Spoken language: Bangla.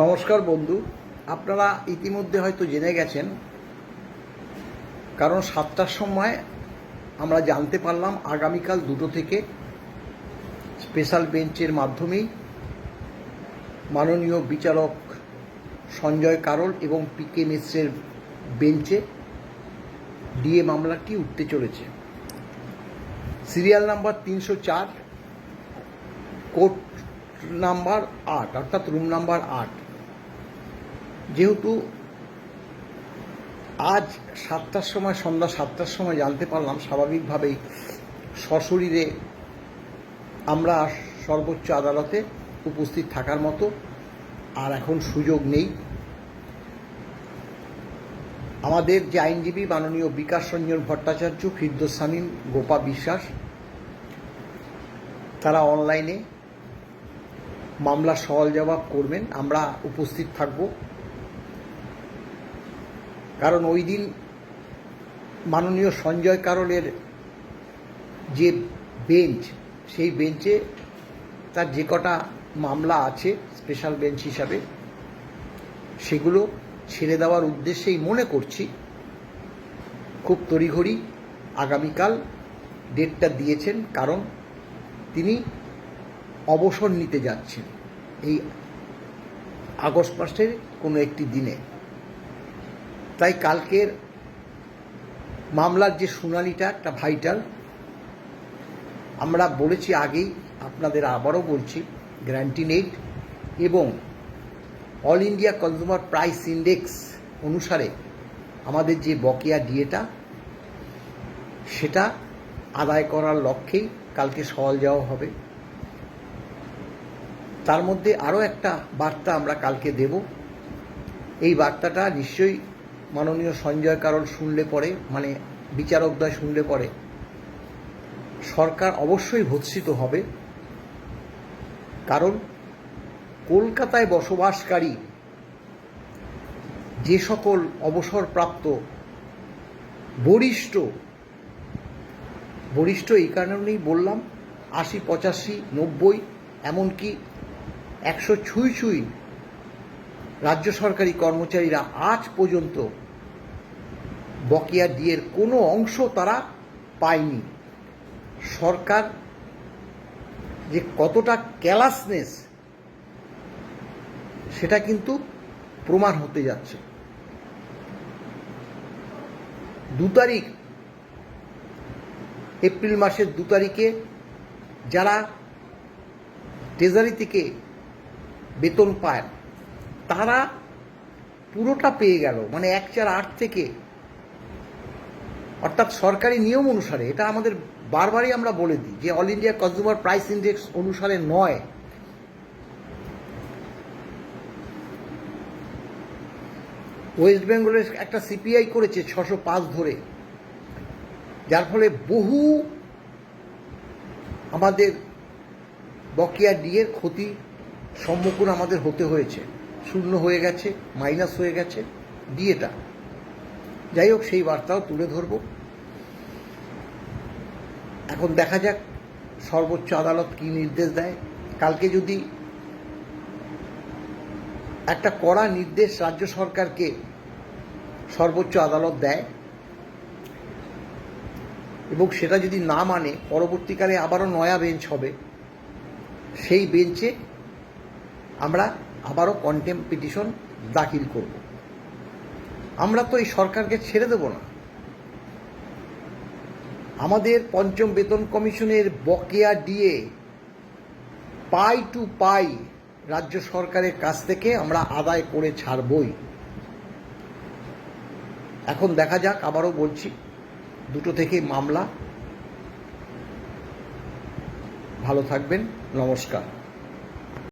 নমস্কার বন্ধু, আপনারা ইতিমধ্যে হয়তো জেনে গেছেন, কারণ 7টার সময় আমরা জানতে পারলাম আগামীকাল 2টো থেকে স্পেশাল বেঞ্চের মাধ্যমেই মাননীয় বিচারক সঞ্জয় কারোল এবং পিকে মিশ্রের বেঞ্চে ডিএ মামলাটি উঠতে চলেছে। সিরিয়াল নাম্বার 304, কোর্ট নাম্বার 8, অর্থাৎ রুম নাম্বার 8। যেহেতু আজ 7টার সময়, সন্ধ্যা 7টার সময় জানতে পারলাম, স্বাভাবিকভাবেই সশরীরে আমরা সর্বোচ্চ আদালতে উপস্থিত থাকার মতো আর এখন সুযোগ নেই। আমাদের যে আইনজীবী মাননীয় বিকাশ রঞ্জন ভট্টাচার্য, ফিরদৌস শামীম, গোপা বিশ্বাস, তারা অনলাইনে মামলার সওয়াল জবাব করবেন। আমরা উপস্থিত থাকব, কারণ ওই দিন মাননীয় সঞ্জয় কারোলের যে বেঞ্চ, সেই বেঞ্চে তার যে কটা মামলা আছে স্পেশাল বেঞ্চ হিসাবে, সেগুলো ছেড়ে দেওয়ার উদ্দেশ্যেই মনে করছি খুব তড়িঘড়ি আগামীকাল ডেটটা দিয়েছেন, কারণ তিনি অবসর নিতে যাচ্ছেন এই আগস্ট মাসের কোনো একটি দিনে। তাই কালকের মামলার যে শুনানিটা একটা ভাইটাল। আমরা বলেছি আগেই, আপনাদের আবারও বলছি, গ্যারান্টি নেই এবং all India consumer price index অনুসারে আমাদের যে বকেয়া ডিএটা, সেটা আদায় করার লক্ষ্যেই কালকে সওয়াল যাওয়া হবে। তার মধ্যে আরও একটা বার্তা আমরা কালকে দেব। এই বার্তাটা নিশ্চয়ই মাননীয় সঞ্জয় কারোল শুনলে পরে, মানে বিচারকদ্বয় শুনলে পরে সরকার অবশ্যই ভর্ৎসিত হবে। কারণ কলকাতায় বসবাসকারী যে সকল অবসরপ্রাপ্ত বরিষ্ঠ এই কারণেই বললাম, 80, 85, 90, এমনকি 100 ছুঁই রাজ্য সরকারি কর্মচারীরা আজ পর্যন্ত বকেয়া ডিএর কোনো অংশ তারা পায়নি। সরকার যে কতটা ক্যালাসনেস, সেটা কিন্তু প্রমাণ হতে যাচ্ছে। 2 তারিখ, এপ্রিল মাসের 2 তারিখে যারা ট্রেজারি থেকে বেতন পায়, তারা পুরোটা পেয়ে গেল, মানে 1/4 থেকে, অর্থাৎ সরকারি নিয়ম অনুসারে। এটা আমাদের বারবারই আমরা বলে দিই যে all India consumer price index অনুসারে নয়। ওয়েস্ট বেঙ্গলের একটা সিপিআই করেছে 605 ধরে, যার ফলে বহু আমাদের বকেয়া ডিএর ক্ষতি সম্মুখীন আমাদের হতে হয়েছে। শূন্য হয়ে গেছে, মাইনাস হয়ে গেছে ডিএটা। যাই হোক, সেই বার্তাও তুলে ধরব। এখন দেখা যাক সর্বোচ্চ আদালত কি নির্দেশ দেয়। কালকে যদি একটা কড়া নির্দেশ রাজ্য সরকারকে সর্বোচ্চ আদালত দেয় এবং সেটা যদি না মানে, পরবর্তীকালে আবারও নয়া বেঞ্চ হবে। সেই বেঞ্চে আমরা আবারও কন্টেম্প পিটিশন দাখিল করব। আমরা তো এই সরকারকে ছেড়ে দেব না। আমাদের পঞ্চম বেতন কমিশনের বকেয়া ডিএ পাই টু পাই রাজ্য সরকারের কাছ থেকে আমরা আদায় করে ছাড়বই। এখন দেখা যাক, আবারও বলছি, 2টো থেকে মামলা। ভালো থাকবেন, নমস্কার।